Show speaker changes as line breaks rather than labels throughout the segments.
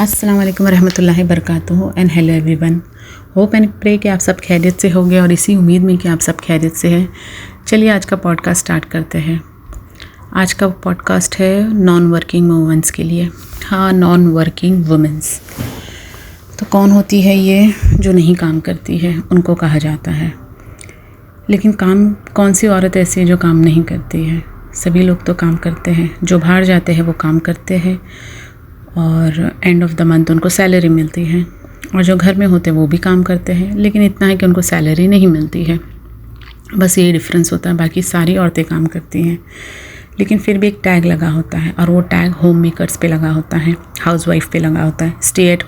अस्सलाम वालेकुम रहमतुल्लाहि बरकातुहू and hello everyone. Hope and pray कि आप सब खैरियत से होंगे और इसी उम्मीद में कि आप सब खैरियत से हैं। चलिए आज का पॉडकास्ट स्टार्ट करते हैं। आज का पॉडकास्ट है नॉन वर्किंग वुमेंस के लिए। हाँ, नॉन वर्किंग वुमेंस तो कौन होती है ये जो नहीं काम करती है, उनको कहा जाता है। लेकिन काम कौन सी औरत ऐसी है जो काम नहीं करती है? सभी लोग तो काम करते हैं। जो बाहर जाते हैं वो काम करते हैं और एंड ऑफ द मंथ उनको सैलरी मिलती है, और जो घर में होते हैं वो भी काम करते हैं, लेकिन इतना है कि उनको सैलरी नहीं मिलती है। बस यही डिफरेंस होता है। बाकी सारी औरतें काम करती हैं, लेकिन फिर भी एक टैग लगा होता है, और वो टैग होम मेकर्स पे लगा होता है, हाउस वाइफ पे लगा होता है, स्टे एट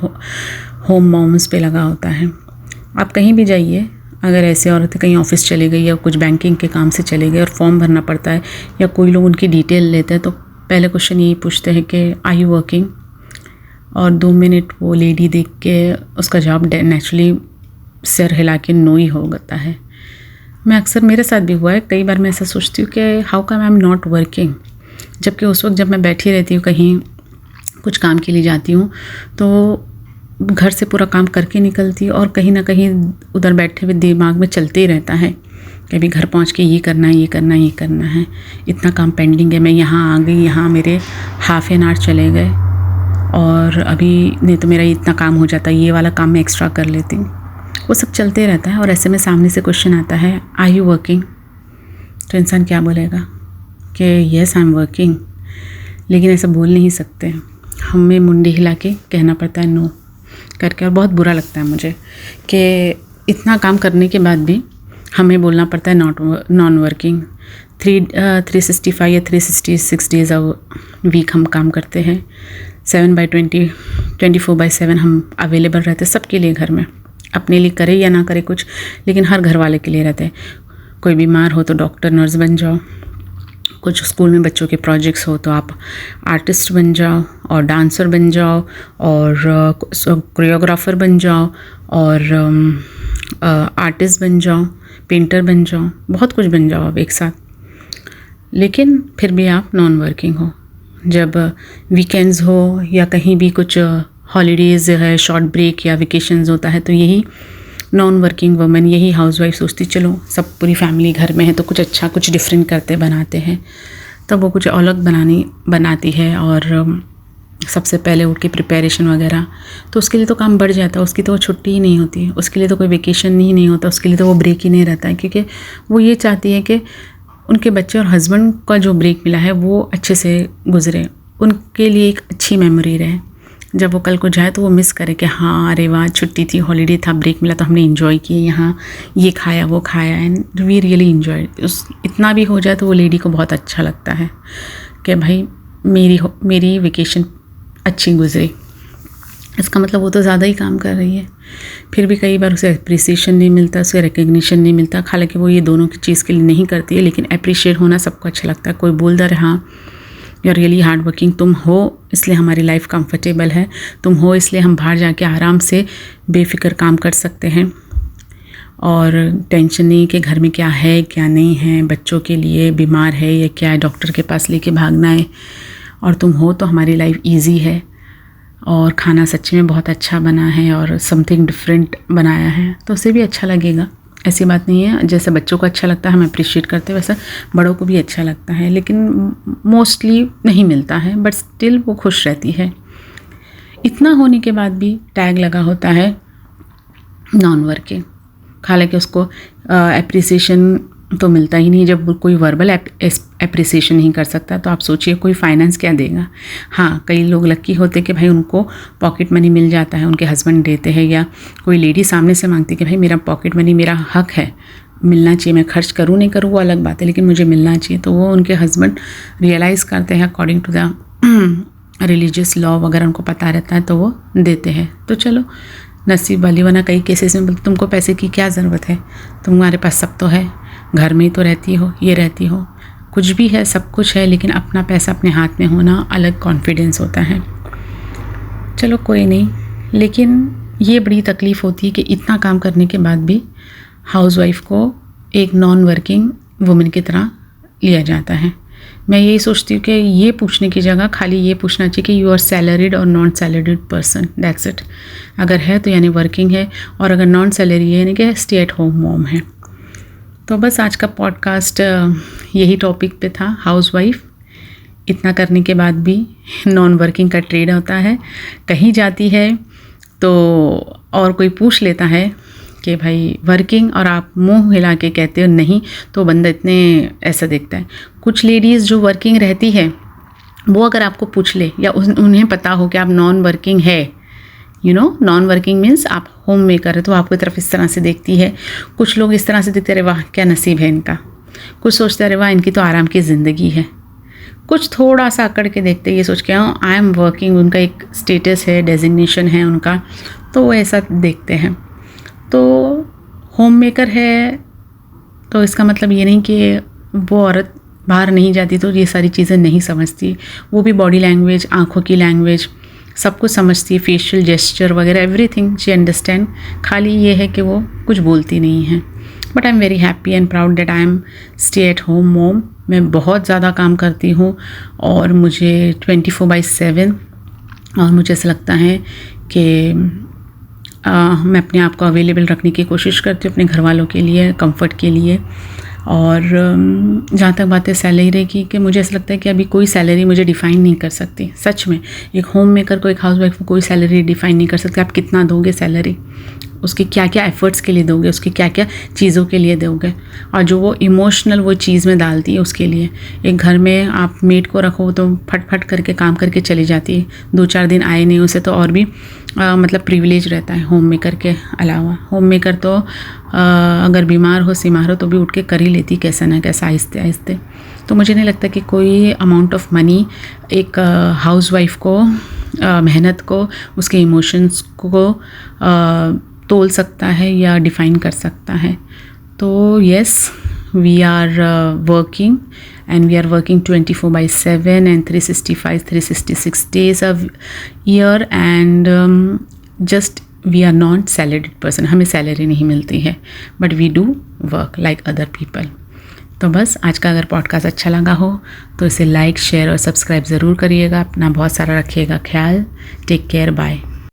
होम मॉम्स पे लगा होता है। आप कहीं भी जाइए, अगर ऐसे औरतें कहीं ऑफिस चली गई या कुछ बैंकिंग के काम से चले गए और फॉर्म भरना पड़ता है, या कोई लोग उनकी डिटेल लेते हैं, तो पहले क्वेश्चन यही पूछते हैं कि आर यू वर्किंग, और 2 मिनट वो लेडी देख के उसका जवाब नेचुरली सिर हिला के नो ही हो जाता है। मैं अक्सर, मेरे साथ भी हुआ है, कई बार मैं ऐसा सोचती हूँ कि how come I am not working, जबकि उस वक्त जब मैं बैठी रहती हूँ, कहीं कुछ काम के लिए जाती हूँ, तो घर से पूरा काम करके निकलती, और कहीं ना कहीं उधर बैठे हुए दिमाग में चलते ही रहता है कि अभी घर पहुँच के ये करना है, ये करना है, ये करना है, इतना काम पेंडिंग है, मैं यहाँ आ गई, यहाँ मेरे हाफ एन आवर चले गए, और अभी नहीं तो मेरा इतना काम हो जाता, ये वाला काम मैं एक्स्ट्रा कर लेती हूँ। वो सब चलते रहता है, और ऐसे में सामने से क्वेश्चन आता है आर यू वर्किंग, तो इंसान क्या बोलेगा कि येस आई एम वर्किंग, लेकिन ऐसा बोल नहीं सकते, हमें मुंडी हिला के कहना पड़ता है नो करके। और बहुत बुरा लगता है मुझे कि इतना काम करने के बाद भी हमें बोलना पड़ता है नॉन वर्किंग। 365 या 366 डेज अ वीक हम काम करते हैं, 7/20 24/7 हम अवेलेबल रहते हैं सबके लिए, घर में, अपने लिए करे या ना करे कुछ, लेकिन हर घर वाले के लिए रहते हैं। कोई बीमार हो तो डॉक्टर नर्स बन जाओ, कुछ स्कूल में बच्चों के प्रोजेक्ट्स हो तो आप आर्टिस्ट बन जाओ, और डांसर बन जाओ, और कोरियोग्राफर बन जाओ, और आर्टिस्ट बन जाओ, पेंटर बन जाओ, बहुत कुछ बन जाओ आप एक साथ, लेकिन फिर भी आप नॉन वर्किंग हो। जब वीकेंड्स हो या कहीं भी कुछ हॉलीडेज़ है, शॉर्ट ब्रेक या वेकेशंस होता है, तो यही नॉन वर्किंग वुमेन, यही हाउसवाइफ सोचती चलो सब पूरी फैमिली घर में है तो कुछ अच्छा, कुछ डिफरेंट करते बनाते हैं, तब वो कुछ अलग बनाती है। और सबसे पहले उठ के प्रिपरेशन वगैरह, तो उसके लिए तो काम बढ़ जाता है, उसकी तो वो छुट्टी ही नहीं होती, उसके लिए तो कोई वेकेशन ही नहीं होता, उसके लिए तो वो ब्रेक ही नहीं रहता है, क्योंकि वो ये चाहती है कि उनके बच्चे और हस्बैंड का जो ब्रेक मिला है वो अच्छे से गुजरे, उनके लिए एक अच्छी मेमोरी रहे। जब वो कल को जाए तो वो मिस करे कि हाँ अरे वाह, छुट्टी थी, हॉलीडे था, ब्रेक मिला तो हमने इन्जॉय किए, यहाँ ये खाया वो खाया, एंड वी रियली इन्जॉय। इतना भी हो जाए तो वो लेडी को बहुत अच्छा लगता है कि भाई मेरी वेकेशन अच्छी गुजरी। इसका मतलब वो तो ज़्यादा ही काम कर रही है, फिर भी कई बार उसे अप्रिसिएशन नहीं मिलता, उसे रिकग्निशन नहीं मिलता। हालांकि वो ये दोनों की चीज़ के लिए नहीं करती है, लेकिन अप्रिशिएट होना सबको अच्छा लगता है। कोई बोल दे रहा हाँ you are really hard working, तुम हो इसलिए हमारी लाइफ कंफर्टेबल है, तुम हो इसलिए हम बाहर जाके आराम से बेफिक्र काम कर सकते हैं, और टेंशन नहीं कि घर में क्या है क्या नहीं है, बच्चों के लिए बीमार है या क्या है, डॉक्टर के पास लेके भागना है, और तुम हो तो हमारी लाइफ ईजी है, और खाना सच्ची में बहुत अच्छा बना है और समथिंग डिफरेंट बनाया है, तो उसे भी अच्छा लगेगा। ऐसी बात नहीं है, जैसे बच्चों को अच्छा लगता है, हम अप्रिशिएट करते हैं, वैसा बड़ों को भी अच्छा लगता है, लेकिन मोस्टली नहीं मिलता है, बट स्टिल वो खुश रहती है। इतना होने के बाद भी टैग लगा होता है नॉन वर्किंग। हालांकि उसको अप्रिसिएशन तो मिलता ही नहीं। जब कोई वर्बल अप्रिसिएशन नहीं कर सकता, तो आप सोचिए कोई फाइनेंस क्या देगा। हाँ, कई लोग लक्की होते कि भाई उनको पॉकेट मनी मिल जाता है, उनके हस्बैंड देते हैं, या कोई लेडी सामने से मांगती कि भाई मेरा पॉकेट मनी मेरा हक है, मिलना चाहिए, मैं खर्च करूँ नहीं करूँ वो अलग बात है, लेकिन मुझे मिलना चाहिए। तो वो उनके हस्बैंड रियलाइज़ करते हैं according to the religious law वगैरह, उनको पता रहता है, तो वो देते हैं। तो चलो नसीब वाली, वरना कई केसेस में बोलते तुमको पैसे की क्या ज़रूरत है, तुम्हारे पास सब तो है, घर में ही तो रहती हो, ये रहती हो, कुछ भी है, सब कुछ है, लेकिन अपना पैसा अपने हाथ में होना अलग कॉन्फिडेंस होता है। चलो कोई नहीं, लेकिन ये बड़ी तकलीफ़ होती है कि इतना काम करने के बाद भी हाउसवाइफ को एक नॉन वर्किंग वुमेन की तरह लिया जाता है। मैं यही सोचती हूँ कि ये पूछने की जगह खाली ये पूछना चाहिए कि यू आर सैलरीड और non salaried person, that's it. अगर है तो यानी वर्किंग है, और अगर नॉन सैलरी है यानी कि स्टे एट होम मॉम है। तो बस आज का पॉडकास्ट यही टॉपिक पे था, हाउसवाइफ। इतना करने के बाद भी नॉन वर्किंग का ट्रेड होता है। कहीं जाती है तो और कोई पूछ लेता है कि भाई वर्किंग, और आप मुंह हिला के कहते हो नहीं, तो बंदा इतने ऐसा देखता है। कुछ लेडीज़ जो वर्किंग रहती है वो अगर आपको पूछ ले या उन्हें पता हो कि आप नॉन वर्किंग है, नॉन वर्किंग मीन्स आप होम मेकर है, तो आपकी तरफ इस तरह से देखती है। कुछ लोग इस तरह से देखते, अरे वाह क्या नसीब है इनका। कुछ सोचते अरे वाह इनकी तो आराम की ज़िंदगी है। कुछ थोड़ा सा अकड़ के देखते, ये सोच के आई एम वर्किंग, उनका एक स्टेटस है, डेजिग्नेशन है उनका, तो वो ऐसा देखते हैं। तो होम मेकर है तो इसका मतलब ये नहीं कि वो औरत बाहर नहीं जाती तो ये सारी चीज़ें नहीं समझती। वो भी बॉडी लैंग्वेज, आँखों की लैंग्वेज सब कुछ समझती है, फेशियल जेस्चर वगैरह एवरीथिंग शी अंडरस्टैंड। खाली ये है कि वो कुछ बोलती नहीं है। But I am very happy and proud that I am stay at home mom. मैं बहुत ज़्यादा काम करती हूँ और मुझे 24/7, और मुझे ऐसा लगता है कि मैं अपने आप को अवेलेबल रखने की कोशिश करती हूँ अपने घर वालों के लिए, कंफर्ट के लिए। और जहाँ तक बात है सैलरी की, कि मुझे ऐसा लगता है कि अभी कोई सैलरी मुझे डिफ़ाइन नहीं कर सकती। सच में एक होम मेकर को, एक हाउसवाइफ को कोई सैलरी डिफ़ाइन नहीं कर सकती। आप कितना दोगे सैलरी, उसके क्या क्या एफ़र्ट्स के लिए दोगे, उसकी क्या क्या चीज़ों के लिए दोगे, और जो वो इमोशनल वो चीज़ में डालती है उसके लिए। एक घर में आप मेड को रखो तो फट करके काम करके चली जाती है, 2-4 दिन आए नहीं उसे, तो और भी मतलब प्रिविलेज रहता है होम मेकर के अलावा। होम मेकर तो अगर बीमार हो, सीमार हो तो भी उठ के कर ही लेती कैसा ना कैसा, आहिस्ते आहिस्ते। तो मुझे नहीं लगता कि कोई अमाउंट ऑफ मनी एक हाउसवाइफ को मेहनत को, उसके इमोशंस को तोल सकता है या डिफ़ाइन कर सकता है। तो yes, we are working and we are working 24/7 and 366 days a year, and just we are not salaried person, हमें सैलरी नहीं मिलती है, but we do work like other people। तो बस आज का अगर पॉडकास्ट अच्छा लगा हो तो इसे लाइक, शेयर और सब्सक्राइब ज़रूर करिएगा। अपना बहुत सारा रखिएगा ख्याल। Take care, bye.